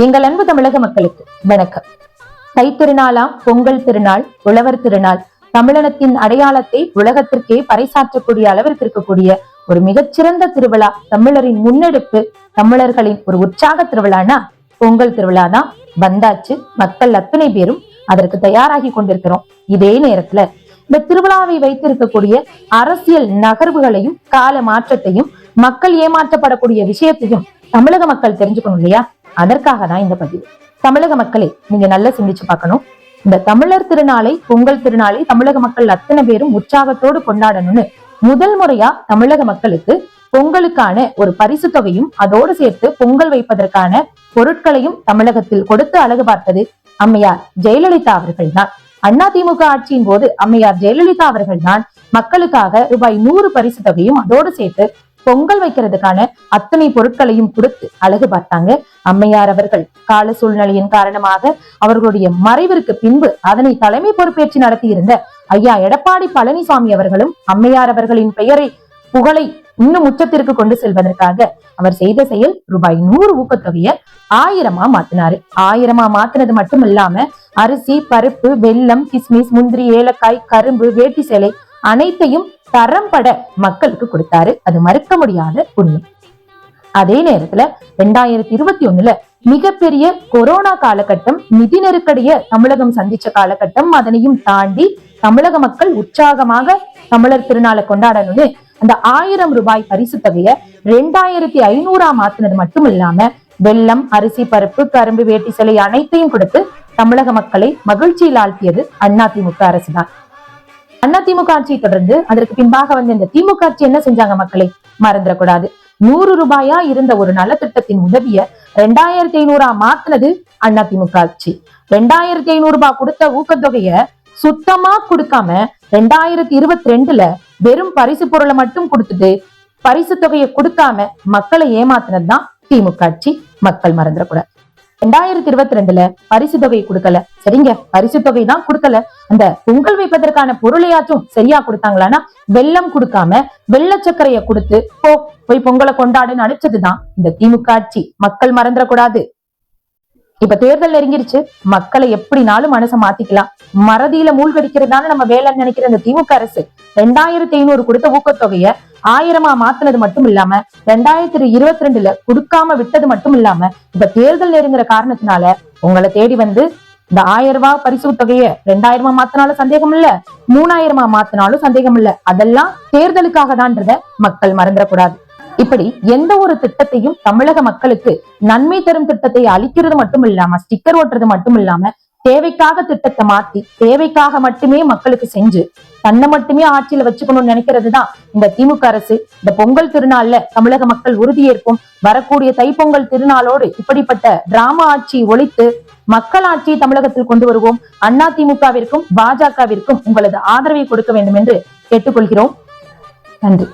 எங்கள் அன்பு தமிழக மக்களுக்கு வணக்கம். தைத்திருநாளாம் பொங்கல் திருநாள், உழவர் திருநாள், தமிழனத்தின் அடையாளத்தை உலகத்திற்கே பறைசாற்றக்கூடிய அளவிற்கு இருக்கக்கூடிய ஒரு மிகச்சிறந்த திருவிழா, தமிழரின் முன்னெடுப்பு, தமிழர்களின் ஒரு உற்சாக திருவிழானா பொங்கல் திருவிழா தான் வந்தாச்சு. மக்கள் அத்தனை பேரும் அதற்கு தயாராகி கொண்டிருக்கிறோம். இதே நேரத்துல இந்த திருவிழாவை வைத்திருக்கக்கூடிய அரசியல் நகர்வுகளையும் கால மாற்றத்தையும் மக்கள் ஏமாற்றப்படக்கூடிய விஷயத்தையும் தமிழக மக்கள் தெரிஞ்சுக்கணும் இல்லையா? அதற்காக தான் இந்த பதிவு. தமிழக மக்களே, நீங்க நல்லா சிந்திச்சு பார்க்கணும். இந்த தமிழர் திருநாளை, பொங்கல் திருநாளை தமிழக மக்கள் அத்தனை பேரும் உற்சாகத்தோடு கொண்டாடணும்னு முதல் முறையா தமிழக மக்களுக்கு பொங்கலுக்கான ஒரு பரிசு தொகையும் அதோடு சேர்த்து பொங்கல் வைப்பதற்கான பொருட்களையும் தமிழகத்தில் கொடுத்து அழகு பார்த்தது அம்மையார் ஜெயலலிதா அவர்கள் தான். அதிமுக ஆட்சியின் போது அம்மையார் ஜெயலலிதா அவர்கள் தான் மக்களுக்காக ரூபாய் 100 பரிசு தொகையும் அதோடு சேர்த்து பொங்கல் வைக்கிறதுக்கான அத்தனை பொருட்களையும் கொடுத்து அழகு பார்த்தாங்க. அம்மையார் அவர்கள் கால சூழ்நிலையின் காரணமாக அவர்களுடைய மறைவிற்கு பின்பு அதனை தலைமை பொறுப்பேற்று நடத்தி இருந்த ஐயா எடப்பாடி பழனிசாமி அவர்களும் அம்மையார் அவர்களின் பெயரை, புகழை இன்னும் உச்சத்திற்கு கொண்டு செல்வதற்காக அவர் செய்த செயல் ரூபாய் 100 ஊக்கத்தொகையை 1000 மாத்தினாரு. 1000 மாத்தினது மட்டும் இல்லாம அரிசி, பருப்பு, வெல்லம், கிஸ்மிஸ், முந்திரி, ஏலக்காய், கரும்பு, வேட்டி சேலை அனைத்தையும் தரம்பட மக்களுக்கு கொடுத்தாரு. அது மறுக்க முடியாத உண்மை. அதே நேரத்துல 2021 மிகப்பெரிய கொரோனா காலகட்டம், நிதி நெருக்கடிய தமிழகம் சந்திச்ச காலகட்டம், அதனையும் தாண்டி தமிழக மக்கள் உற்சாகமாக தமிழர் திருநாளை கொண்டாடணும்னு அந்த 1000 ரூபாய் பரிசு தொகையை 2500 மாத்தினது மட்டும் இல்லாம வெல்லம், அரிசி, பருப்பு, கரும்பு, வேட்டி சேலை அனைத்தையும் கொடுத்து தமிழக மக்களை மகிழ்ச்சியில் ஆழ்த்தியது அதிமுக அரசு தான். அதிமுக ஆட்சியை தொடர்ந்து அதற்கு பின்பாக வந்து இந்த திமுக ஆட்சி என்ன செஞ்சாங்க மக்களை மறந்துடக்கூடாது. 100 ரூபாயா இருந்த ஒரு நலத்திட்டத்தின் உதவிய 2500 மாத்தினது அதிமுக ஆட்சி. 2500 ரூபாய் கொடுத்த ஊக்கத்தொகைய சுத்தமா கொடுக்காம 2022 வெறும் பரிசு பொருளை மட்டும் கொடுத்துட்டு பரிசு தொகையை கொடுக்காம மக்களை ஏமாத்தினதுதான் திமுக ஆட்சி. மக்கள் மறந்துடக்கூடாது. 2022 பரிசு தொகை கொடுக்கல, சரிங்க, பரிசு தொகை தான் கொடுக்கல, அந்த பொங்கல் வைப்பதற்கான பொருளையாச்சும் சரியா கொடுத்தாங்களான்னா வெல்லம் கொடுக்காம வெள்ள சர்க்கரைய கொடுத்து போய் பொங்கலை கொண்டாடுன்னு அனுப்பிச்சதுதான் இந்த திமுக ஆட்சி. மக்கள் மறந்துடக்கூடாது. இப்ப தேர்தல் நெருங்கிருச்சு, மக்களை எப்படினாலும் மனசை மாத்திக்கலாம், மறதியில மூழ்கடிக்கிறதான நம்ம வேலைன்னு நினைக்கிற இந்த திமுக அரசு 2500 கொடுத்த ஊக்கத்தொகைய 1000 மாத்தினது மட்டும் இல்லாம 2022 கொடுக்காம விட்டது மட்டும் இல்லாம இப்ப தேர்தல் நெருங்குற காரணத்தினால உங்களை தேடி வந்து இந்த 1000 ரூபாய் பரிசு தொகைய 2000 மாத்தினாலும் சந்தேகம் இல்ல, 3000 மாத்தினாலும் சந்தேகம் இல்ல. அதெல்லாம் தேர்தலுக்காக தான்றத மக்கள் மறந்துடக்கூடாது. இப்படி எந்த ஒரு திட்டத்தையும் தமிழக மக்களுக்கு நன்மை தரும் திட்டத்தை அளிக்கிறது மட்டும் இல்லாம, ஸ்டிக்கர் ஓட்டுறது மட்டும் இல்லாம, தேவைக்காக திட்டத்தை மாத்தி தேவைக்காக மட்டுமே மக்களுக்கு செஞ்சு தன்னை மட்டுமே ஆட்சியில வச்சுக்கணும்னு நினைக்கிறதுதான் இந்த திமுக அரசு. இந்த பொங்கல் திருநாள்ல தமிழக மக்கள் உறுதியேற்போம். வரக்கூடிய தைப்பொங்கல் திருநாளோடு இப்படிப்பட்ட டிராமா ஆட்சி ஒழித்து மக்கள் ஆட்சியை தமிழகத்தில் கொண்டு வருவோம். அதிமுகவிற்கும் பாஜகவிற்கும் உங்களது ஆதரவை கொடுக்க வேண்டும் என்று கேட்டுக்கொள்கிறோம். நன்றி.